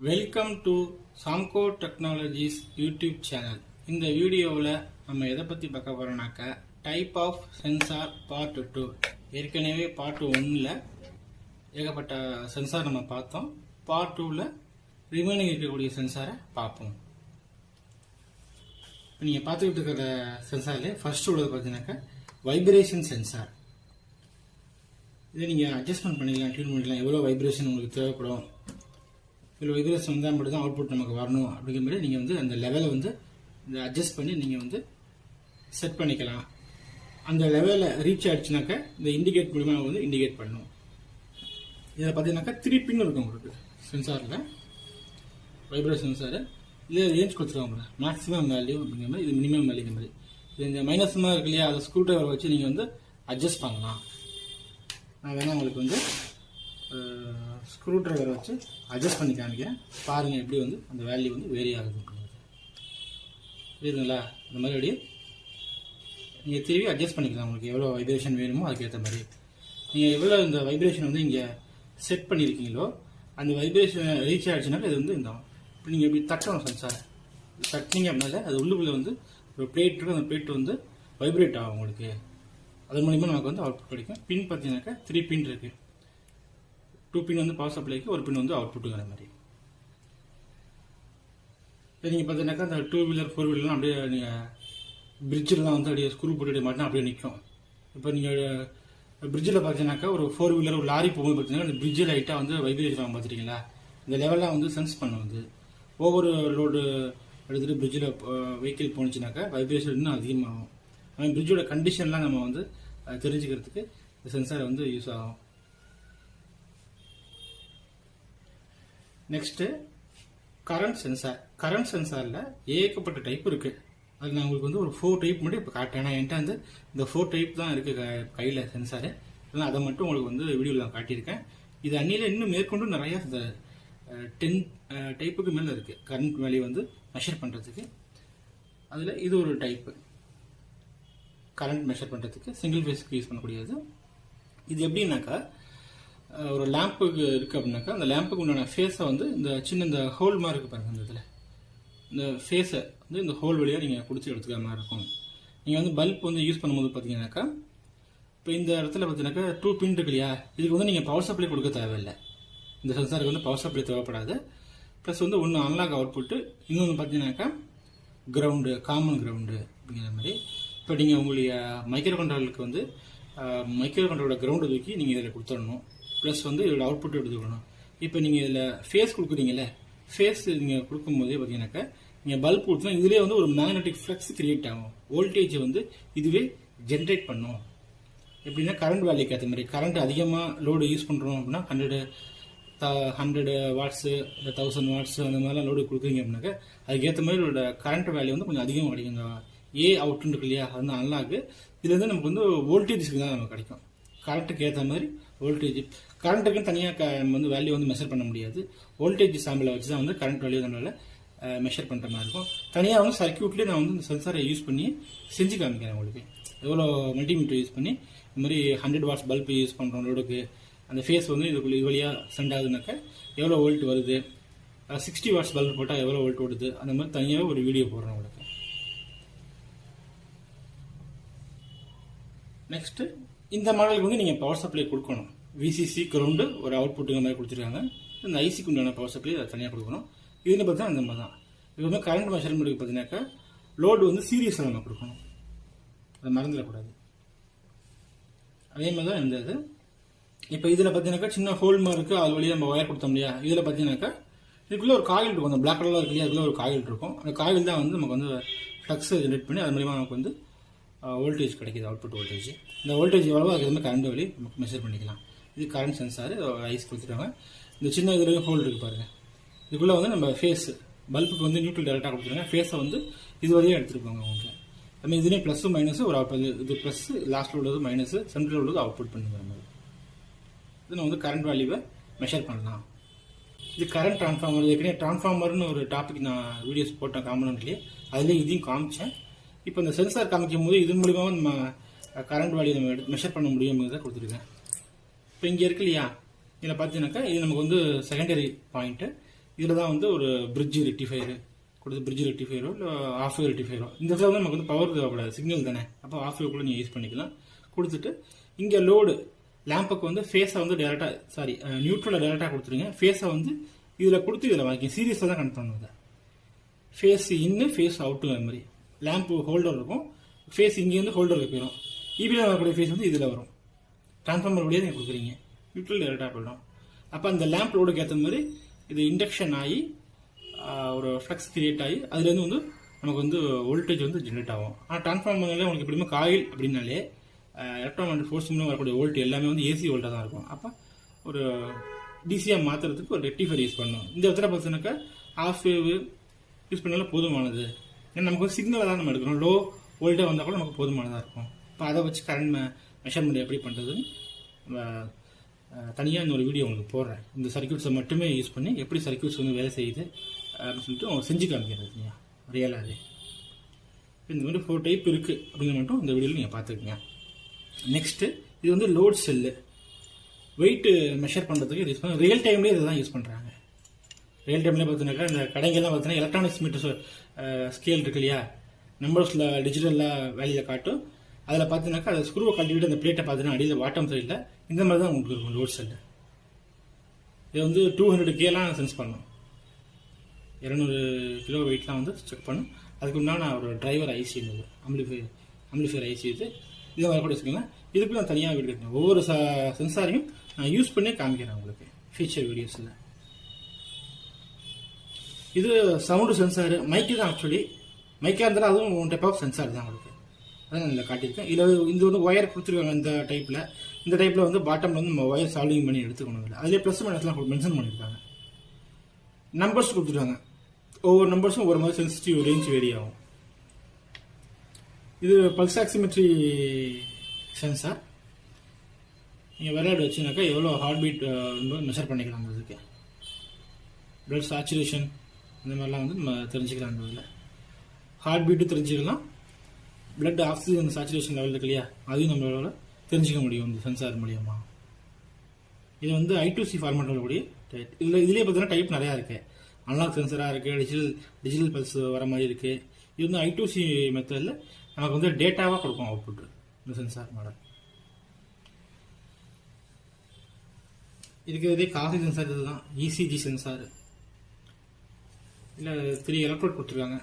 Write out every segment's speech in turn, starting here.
Welcome to SAMCKO technologies YouTube channel. இந்த வீடியோவில் நம்ம எதை பற்றி பார்க்க போகிறோம்னாக்கா டைப் ஆஃப் சென்சார் பார்ட் 2. ஏற்கனவே பார்ட் 1ல் ஏகப்பட்ட சென்சார் நம்ம பார்த்தோம். பார்ட் 2ல் ரிமைனிங் இருக்கக்கூடிய சென்சாரை பார்ப்போம். இப்போ நீங்கள் பார்த்துக்கிட்டு இருக்கிற சென்சாரில் ஃபர்ஸ்ட் உள்ளது பார்த்தீங்கன்னாக்கா வைப்ரேஷன் சென்சார். இதை நீங்கள் அட்ஜஸ்ட்மெண்ட் பண்ணிக்கலாம், டியூன் பண்ணிக்கலாம். எவ்வளோ வைப்ரேஷன் உங்களுக்கு தேவைப்படும், இவ்வளோ வைப்ரேஷன் வந்தால் மட்டும் தான் அவுட்புட் நமக்கு வரணும் அப்படிங்கிற மாதிரி நீங்கள் வந்து அந்த லெவலை வந்து இந்த அட்ஜஸ்ட் பண்ணி நீங்கள் வந்து செட் பண்ணிக்கலாம். அந்த லெவலில் ரீச் ஆகிடுச்சுனாக்கா இந்த இண்டிகேட் மூலிமா வந்து இண்டிகேட் பண்ணணும். இதில் பார்த்தீங்கன்னாக்கா 3 பின் இருக்கும் உங்களுக்கு சென்சாரில், வைப்ரேஷன் சென்சாரு. இதில் ரேஞ்ச் கொடுத்துருவாங்க, மேக்ஸிமம் வேல்யூ அப்படிங்கிற மாதிரி, இது மினிமம் வேல்யூங்கிற மாதிரி. இது இந்த மைனஸ்மாக இருக்கு இல்லையா, அதை ஸ்க்ரூ டிரைவர் வச்சு நீங்கள் வந்து அட்ஜஸ்ட் பண்ணலாம். நான் வேணால் உங்களுக்கு வந்து ஸ்க்ரூ டிரைவர் வச்சு அட்ஜஸ்ட் பண்ணி காமிக்கிறேன், பாருங்கள் எப்படி வந்து அந்த வேல்யூ வந்து வேரி ஆகுது அப்படிங்கிறது. புரியுதுங்களா? இந்த மாதிரி அப்படியே நீங்கள் திரும்பி அட்ஜஸ்ட் பண்ணிக்கலாம். உங்களுக்கு எவ்வளோ வைப்ரேஷன் வேணுமோ அதுக்கேற்ற மாதிரி நீங்கள் எவ்வளோ இந்த வைப்ரேஷன் வந்து இங்கே செட் பண்ணியிருக்கீங்களோ அந்த வைப்ரேஷன் ரீச் ஆகிடுச்சுனாக்கா இது வந்து இந்த இப்போ நீங்கள் இப்படி தட்டணும் சென்சாரை. தட்டினீங்க அப்படின்னால அது உள்ளுக்குள்ளே வந்து ஒரு பிளேட் இருக்குது, அந்த பிளேட் வந்து வைப்ரேட் ஆகும் உங்களுக்கு. அது மூலிமா நமக்கு வந்து அவுட்புட் கிடைக்கும். பின் பார்த்தீங்கன்னாக்கா 3 பின் இருக்குது. 2 பின் வந்து பவர் சப்ளைக்கு, ஒரு பின் வந்து அவுட்புட்டுங்கிற மாதிரி. நீங்கள் பார்த்தீங்கன்னாக்கா அந்த 2 வீலர் 4 வீலர்லாம் அப்படியே நீங்கள் பிரிட்ஜிலாம் வந்து அப்படியே ஸ்க்ரூ போட்டு மாட்டினா அப்படியே நிற்கும். இப்போ நீங்கள் பிரிட்ஜில் பார்த்தீங்கன்னாக்கா ஒரு 4 வீலர் ஒரு லாரி போகும்போது பார்த்தீங்கன்னா அந்த பிரிட்ஜில் லைட்டாக வந்து வைப்ரேஷன் ஆகும் பார்த்துருக்கீங்களா? இந்த லெவலாம் வந்து சென்ஸ் பண்ண வந்து ஓவர் லோடு எடுத்துகிட்டு பிரிட்ஜில் வெஹிக்கிள் போணுச்சுனாக்கா வைப்ரேஷன் இன்னும் அதிகமாகும். ஆனால் பிரிட்ஜோட கண்டிஷன்லாம் நம்ம வந்து தெரிஞ்சுக்கிறதுக்கு இந்த சென்சார் வந்து யூஸ் ஆகும். Next current sensor. கரண்ட் சென்சாரில் ஏகப்பட்ட டைப் இருக்குது. அது நான் உங்களுக்கு வந்து ஒரு 4 டைப் மட்டும் இப்போ காட்டுறேன். ஏன்னா என்கிட்ட வந்து இந்த 4 டைப் தான் இருக்குது கையில் சென்சாரு. அதனால் அதை மட்டும் உங்களுக்கு வந்து வீடியோவில் நான் காட்டியிருக்கேன். இது அன்னியில் இன்னும் மேற்கொண்டு நிறையா இந்த 10 டைப்புக்கு மேலே இருக்குது கரண்ட் வேல்யூ வந்து மெஷர் பண்ணுறதுக்கு. அதில் இது ஒரு டைப்பு கரண்ட் மெஷர் பண்ணுறதுக்கு சிங்கிள் ஃபேஸ்க்கு யூஸ் பண்ணக்கூடியது. இது எப்படின்னாக்கா ஒரு லேம்புக்கு இருக்குது அப்படின்னாக்கா அந்த லேம்புக்கு உண்டான ஃபேஸை வந்து இந்த சின்ன இந்த ஹோல் மாதிரி இருக்குது பாருங்கள், இந்த இதில் இந்த ஃபேஸை வந்து இந்த ஹோல் வழியாக நீங்கள் பிடிச்சி எடுத்துக்கிற மாதிரி இருக்கும். நீங்கள் வந்து பல்ப் வந்து யூஸ் பண்ணும்போது பார்த்தீங்கன்னாக்கா இப்போ இந்த இடத்துல பார்த்தீங்கன்னாக்கா 2 பின் இருக்கு இல்லையா, இதுக்கு வந்து நீங்கள் பவர் சப்ளை கொடுக்க தேவையில்லை. இந்த சென்சாருக்கு வந்து பவர் சப்ளை தேவைப்படாது. ப்ளஸ் வந்து ஒன்று அன்லாக் அவுட்புட்டு, இன்னொன்று பார்த்தீங்கன்னாக்கா கிரவுண்டு, காமன் கிரவுண்டு அப்படிங்கிற மாதிரி. இப்போ நீங்கள் உங்களுடைய மைக்ரோ கண்ட்ரோலுக்கு வந்து மைக்ரோ கண்ட்ரோலோட கிரவுண்டு தூக்கி நீங்கள் இதில் கொடுத்துடணும். ப்ளஸ் வந்து இதோட அவுட்புட் எடுத்துக்கணும். இப்போ நீங்கள் இதில் ஃபேஸ் கொடுக்குறீங்களே, ஃபேஸ் நீங்கள் கொடுக்கும்போதே பார்த்தீங்கன்னாக்கா நீங்கள் பல்ப் கொடுத்தா இதுலேயே வந்து ஒரு மேக்னெட்டிக் ஃப்ளக்ஸ் கிரியேட் ஆகும். வோல்டேஜை வந்து இதுவே ஜென்ரேட் பண்ணும். எப்படின்னா கரண்ட் வேல்யூக்கு ஏற்ற மாதிரி, கரண்ட் அதிகமாக லோடு யூஸ் பண்ணுறோம் அப்படின்னா 100 வாட்ஸு இல்லை 1000 வாட்ஸு அந்த மாதிரிலாம் லோடு கொடுக்குறீங்க அப்படின்னாக்கா அதுக்கேற்ற மாதிரி இதோட கரண்ட் வேல்யூ வந்து கொஞ்சம் அதிகமாக கிடைக்கும். இந்த ஏ அவுட்னு இருக்கு இல்லையா, அது வந்து அன்லாக்கு. இதுலேருந்து நமக்கு வந்து வோல்டேஜ்க்கு தான் நமக்கு கிடைக்கும். கரண்ட்டுக்கு ஏற்ற மாதிரி வோல்டேஜ், கரண்ட்டுக்குன்னு தனியாக நம்ம வந்து வேல்யூ வந்து மெஷர் பண்ண முடியாது. வோல்டேஜ் சாம்பிளை வச்சு தான் வந்து கரண்ட் வேல்யூ நம்மளால் மெஷர் பண்ணுற மாதிரி இருக்கும். தனியாக வந்து சர்க்கியூட்லேயே நான் வந்து இந்த சென்சாரை யூஸ் பண்ணி செஞ்சு காமிக்கிறேன் உங்களுக்கு. எவ்வளோ மல்டிமீட்டர் யூஸ் பண்ணி இந்த மாதிரி 100 வாட்ஸ் பல்ப் யூஸ் பண்ணுறோம் லோடுக்கு, அந்த ஃபேஸ் வந்து இதுக்குள்ளே இது வழியாக சென்ட் ஆகுதுனாக்கா எவ்வளோ வோல்ட் வருது, 60 வாட்ஸ் பல்ப் போட்டால் எவ்வளோ வோல்ட் ஓடுது, அந்த மாதிரி தனியாக ஒரு வீடியோ போடுறேன் உங்களுக்கு. நெக்ஸ்ட்டு இந்த மாடலுக்கு வந்து நீங்கள் பவர் சப்ளை கொடுக்கணும். விசிசி கிரவுண்டு ஒரு அவுட்புட்டுங்க மாதிரி கொடுத்துருக்காங்க. இந்த ஐசிக்கு உண்டான பவர் சப்ளை அதை தனியாக கொடுக்கணும். இதுன்னு பார்த்தா அந்த மாதிரி தான். இது வந்து கரண்ட் மெஷர்மெண்ட்டுக்கு பார்த்தீங்கன்னாக்கா லோடு வந்து சீரியஸாக நம்ம கொடுக்கணும், அதை மறந்துடக்கூடாது. அதே மாதிரி தான் இந்த இது. இப்போ இதில் பார்த்தீங்கன்னாக்கா சின்ன ஹோல் மாதிரி இருக்குது, அது வழியாக நம்ம ஒயர் கொடுத்தோம் இல்லையா. இதில் பார்த்தீங்கன்னாக்கா இதுக்குள்ளே ஒரு காயில் இருக்கும், அந்த பிளாக் கலரில் இருக்கு இல்லையா, அதுக்குள்ளே ஒரு காயில் இருக்கும். அந்த காயில் தான் வந்து நமக்கு வந்து ஃப்ளக்ஸை ஜென்ரேட் பண்ணி அது மூலிமா நமக்கு வந்து வோல்டேஜ் கிடைக்கிது, அவுட்புட் வோல்டேஜ். இந்த வோல்டேஜ் எவ்வளவோ அதுக்கு மாதிரி கரண்ட் வேல்யூ நமக்கு மெஷர் பண்ணிக்கலாம். இது கரண்ட் சென்சார், ஐஸ் கொடுத்துருக்காங்க. இந்த சின்ன இதுலேயும் ஹோல் இருக்குது பாருங்கள். இதுக்குள்ளே வந்து நம்ம ஃபேஸ் பல்புக்கு வந்து நியூட்ரல் டேரெக்டாக கொடுத்துருக்காங்க. ஃபேஸை வந்து இது வரையும் எடுத்துருப்பாங்க உங்களுக்கு. அதுமாதிரி இதுலேயும் ப்ளஸ்ஸும் மைனஸும் ஒரு அவுட், இது ப்ளஸ் லாஸ்ட்டில் உள்ளது மைனஸு, சென்ட்ரல் உள்ளது அவுட்புட் பண்ணுங்கிற மாதிரி. இது நம்ம வந்து கரண்ட் வேல்யூவை மெஷர் பண்ணலாம். இது கரண்ட் ட்ரான்ஸ்ஃபார்மர். ஏற்கனவே ட்ரான்ஸ்ஃபார்மர்னு ஒரு டாபிக் நான் வீடியோஸ் போட்டேன் காம்பனண்ட்லேயே, அதிலே இதையும் காமிச்சேன். இப்போ இந்த சென்சார் காமிக்கும் போது இதன் மூலிமா நம்ம கரண்ட் வேல்யூ நம்ம மெஷர் பண்ண முடியுங்கிறத கொடுத்துருக்கேன். இப்போ இங்கே இருக்கு இல்லையா, இதில் பார்த்தீங்கன்னாக்கா இது நமக்கு வந்து செகண்டரி பாயிண்ட்டு. இதில் தான் வந்து ஒரு பிரிட்ஜ் ரெக்டிஃபையரு கொடுத்து பிரிட்ஜ் ரெக்டிஃபையரோ இல்லை ஆஃப் வேவ் ரெக்டிஃபையரோ இந்த இடத்துல வந்து நமக்கு வந்து பவர் தேவைப்படாது, சிக்னல் தானே, அப்போ ஆஃப் வேவ் கூட நீங்கள் யூஸ் பண்ணிக்கலாம். கொடுத்துட்டு இங்கே லோடு லேம்புக்கு வந்து ஃபேஸை வந்து டேரெக்டாக நியூட்ரலை டேரெக்டாக கொடுத்துருங்க. ஃபேஸை வந்து இதில் கொடுத்து இதில் வாங்கி சீரியஸாக தான் கனெக்ட் பண்ணுவாங்க. ஃபேஸ் இன்னு ஃபேஸ் அவுட்டுங்கிற மாதிரி லேம்பு ஹோல்டர் இருக்கும், ஃபேஸ் இங்கேருந்து ஹோல்டருக்கு போயிடும். இபியில் வரக்கூடிய ஃபேஸ் வந்து இதில் வரும். டிரான்ஸ்ஃபார்மர் வழியாக நீங்கள் கொடுக்குறீங்க, நியூட்ரல் டேரெக்டாக போயிடும். அப்போ அந்த லேம்ப் லோடுக்கு ஏற்ற மாதிரி இது இண்டக்ஷன் ஆகி ஒரு ஃப்ளக்ஸ் கிரியேட் ஆகி அதுலேருந்து வந்து நமக்கு வந்து வோல்டேஜ் வந்து ஜென்ரேட் ஆகும். ஆனால் டிரான்ஸ்ஃபார்மர்னாலே உங்களுக்கு எப்படியுமே காயில் அப்படின்னாலே எலக்ட்ரோமேட்டிக் ஃபோர்ஸ் மூலம் வரக்கூடிய வோல்ட் எல்லாமே வந்து ஏசி வோல்ட்டாக தான் இருக்கும். அப்போ ஒரு டிசியாக மாற்றுறதுக்கு ஒரு ரெக்டிஃபையர் யூஸ் பண்ணணும். இந்த இடத்துல பார்த்தீங்கன்னாக்கா ஆஃப் வேவ் யூஸ் பண்ணாலும் போதுமானது. ஏன்னா நமக்கு வந்து சிக்னலை தான் நம்ம எடுக்கணும், லோ வோல்ட்டே வந்தால் கூட நமக்கு போதுமானதாக இருக்கும். இப்போ அதை வச்சு கரண்ட் மெஷர்மெண்ட் எப்படி பண்ணுறதுன்னு தனியாக இன்னொரு வீடியோ உங்களுக்கு போடுறேன். இந்த சர்க்யூட்ஸை மட்டுமே யூஸ் பண்ணி எப்படி சர்க்யூட்ஸ் வந்து வேலை செய்யுது அப்படின்னு சொல்லிட்டு அவங்க செஞ்சு காமிக்கிறது இல்லையா ரியலாகவே. இந்த மாதிரி 4 டைப் இருக்குது அப்படிங்கிற மட்டும் இந்த வீடியோவில் நீங்கள் பார்த்துக்கங்க. நெக்ஸ்ட்டு இது வந்து லோட் செல்லு, வெயிட் மெஷர் பண்ணுறதுக்கு யூஸ் பண்ண ரியல் டைம்லேயே இதை தான் யூஸ் பண்ணுறாங்க. ரியல் டைம்லேயே பார்த்தீங்கன்னாக்கா இந்த கடைகள்லாம் பார்த்தீங்கன்னா எலக்ட்ரானிக்ஸ் மீட்டர் ஸ்கேல் இருக்கு இல்லையா, நம்பர்ஸில் டிஜிட்டலில் வேலையில் காட்டும். அதில் பார்த்தீங்கன்னாக்கா அதை ஸ்க்ரூவை கட்டிவிட்டு அந்த பிளேட்டை பார்த்தீங்கன்னா அடியில் பாட்டம் சைடில் இந்த மாதிரி தான் உங்களுக்கு இருக்கும் லோட் செல்லு. இது வந்து 200Kலாம் சென்ஸ் பண்ணும், 200 கிலோ வெயிட்லாம் வந்து செக் பண்ணும். அதுக்கு உண்டான ஒரு டிரைவர் ஐசி இருந்தது, அம்பிளிஃபையர் ஐசி இது இதை வரக்கூடிய வச்சுக்கோங்க. இதுக்கு நான் தனியாக வீடியோ எடுக்கணும். ஒவ்வொரு சென்சாரையும் நான் யூஸ் பண்ணி காமிக்கிறேன் உங்களுக்கு ஃபீச்சர் வீடியோஸில். இது சவுண்டு சென்சாரு, மைக்கு தான். ஆக்சுவலி மைக்காக இருந்தாலும் அதுவும் ஒன் டைப் ஆஃப் சென்சார் தான் உங்களுக்கு, அதான் நான் இதில் காட்டியிருக்கேன். இதில் இது வந்து ஒயர் கொடுத்துருக்காங்க. இந்த டைப்பில் வந்து பாட்டமில் வந்து நம்ம ஒயர் சால்விங் பண்ணி எடுத்துக்கணும். இல்லை அதிலே ப்ளஸ் மைனஸ்லாம் மென்ஷன் பண்ணியிருக்காங்க. நம்பர்ஸ் கொடுத்துருக்காங்க, ஒவ்வொரு நம்பர்ஸும் ஒவ்வொரு மாதிரி சென்சிட்டிவ் ரேஞ்ச் வேரி ஆகும். இது பல்ஸ் ஆக்சிமெட்ரி சென்சார். நீங்கள் விளையாடு வச்சுனாக்கா எவ்வளோ ஹார்ட் பீட் மெஷர் பண்ணிக்கலாம். அதுக்கு பிளட் சாச்சுரேஷன் இந்த மாதிரிலாம் வந்து நம்ம தெரிஞ்சுக்கலாம். இதில் ஹார்ட் பீட்டு தெரிஞ்சுக்கலாம், பிளட் ஆக்சிஜன் சாச்சுரேஷன் லெவல் இருக்கு இல்லையா, அதையும் நம்மளால தெரிஞ்சுக்க முடியும் இந்த சென்சார் மூலியமாக. இது வந்து I2C ஃபார்மேட்டில் கூடிய டைப். இதுலேயே பார்த்தீங்கன்னா டைப் நிறையா இருக்குது. அனலாக் சென்சராக இருக்குது, டிஜிட்டல் பல்ஸ் வர மாதிரி இருக்குது. இது வந்து I2C மெத்தடில் நமக்கு வந்து டேட்டாவாக கொடுக்கும் அவுட்புட் இந்த சென்சார் மாடல். இருக்கிறதே காசி சென்சார் இதுதான், ECG சென்சார். இல்லை 3 எலக்ட்ரோட் கொடுத்துருக்காங்க.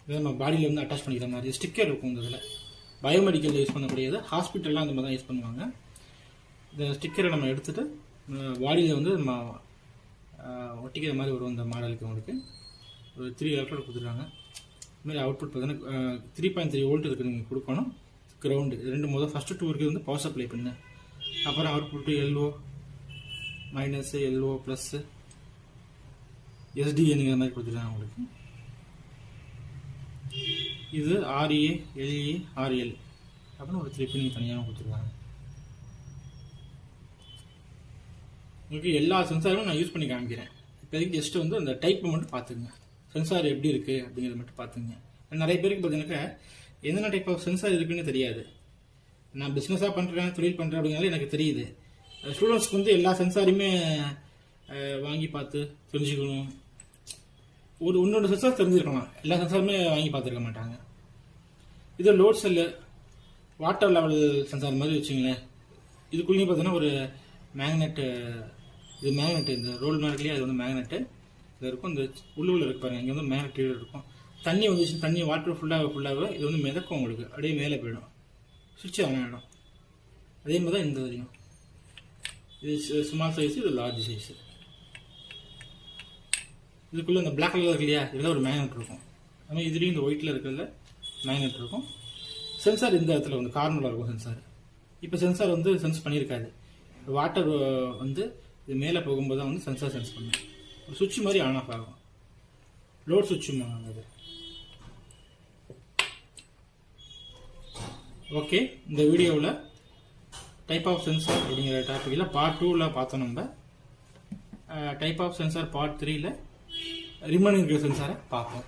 இதை நம்ம பாடியில் வந்து அட்டாச் பண்ணிக்கிற மாதிரி ஸ்டிக்கர் இருக்கும். இந்த இதில் பயோமெடிக்கலில் யூஸ் பண்ணக்கூடியது, ஹாஸ்பிட்டல்லாம் அந்த மாதிரி தான் யூஸ் பண்ணுவாங்க. இந்த ஸ்டிக்கரை நம்ம எடுத்துகிட்டு பாடியில் வந்து நம்ம ஒட்டிக்கிற மாதிரி வரும். இந்த மாடலுக்கு உங்களுக்கு ஒரு 3 எலக்ட்ரோட் கொடுத்துருக்காங்க. இதுமாதிரி அவுட்புட் பார்த்தீங்கன்னா 3.3 வோல்ட் இருக்குது நீங்கள் கொடுக்கணும். கிரவுண்டு ரெண்டு முதல் ஃபஸ்ட்டு 2 இருக்குது வந்து பவர் சப்ளை பண்ணு, அப்புறம் output LO minus LO plus SDNங்கிற மாதிரி கொடுத்துருக்காங்க உங்களுக்கு. இது RA LA RL அப்படின்னு ஒரு 3 பின் தனியாக கொடுத்துருக்காங்க. உங்களுக்கு எல்லா சென்சாரும் நான் யூஸ் பண்ணி காமிக்கிறேன். இப்போதைக்கு ஜஸ்ட்டு வந்து அந்த டைப்பை மட்டும் பார்த்துக்குங்க, சென்சார் எப்படி இருக்குது அப்படிங்கிறத மட்டும் பார்த்துங்க. நிறைய பேருக்கு பார்த்தீங்கன்னாக்கா என்னென்ன டைப் ஆஃப் சென்சார் இருக்குன்னு தெரியாது. நான் பிஸ்னஸாக பண்ணுறேன், தொழில் பண்ணுறேன் அப்படிங்கிறத எனக்கு தெரியுது. ஸ்டூடெண்ட்ஸ்க்கு வந்து எல்லா சென்சாரையுமே வாங்கி பார்த்து தெரிஞ்சுக்கணும். ஒன்று சென்சார் தெரிஞ்சிருக்கலாம், எல்லா சென்சாருமே வாங்கி பார்த்துருக்க மாட்டாங்க. இது load cell, water level sensor மாதிரி வச்சுங்களேன். இதுக்குள்ளேயும் பார்த்தீங்கன்னா ஒரு மேக்னெட்டு, இது மேக்னெட்டு, இந்த ரோல் மார்க்லேயே அது வந்து மேக்னெட்டு இதில் இருக்கும். இந்த உள்ளுக்குள்ள இருக்கு பாருங்கள், இங்கே வந்து மேக்னெட் இருக்கும். தண்ணி வந்துச்சு, தண்ணி வாட்டர் ஃபுல்லாகவே இது வந்து மிதக்கும் உங்களுக்கு, அப்படியே மேலே போயிடும், சுவிட்ச் ஆன் ஆகிடும். அதே மாதிரி தான் இந்த வரையும். இது ஸ்மால் சைஸு, இது லார்ஜ் சைஸு. இதுக்குள்ளே இந்த பிளாக் கலர் இருக்கு இல்லையா, இதில் ஒரு மேக்னெட் இருக்கும். அதுமாதிரி இதுலேயும் இந்த ஒயிட்டில் இருக்கிறதுல மேக்னெட் இருக்கும். சென்சார் இந்த இடத்துல வந்து கார்னரில் இருக்கும் சென்சார். இப்போ சென்சார் வந்து சென்ஸ் பண்ணியிருக்காது. வாட்டர் வந்து இது மேலே போகும்போது தான் வந்து சென்சார் சென்ஸ் பண்ணும். ஒரு சுவிட்ச் மாதிரி ஆன் ஆஃப் ஆகும், லோட் சுவிட்ச் அது. ஓகே, இந்த வீடியோவில் டைப் ஆஃப் சென்சார் அப்படிங்கிற டாப்பிக்கில் Part 2ல் பார்த்தோம். நம்ம டைப் ஆஃப் சென்சார் Part 3ல் ரிமைனிங் இருக்கிற சென்சாரை பார்ப்போம்.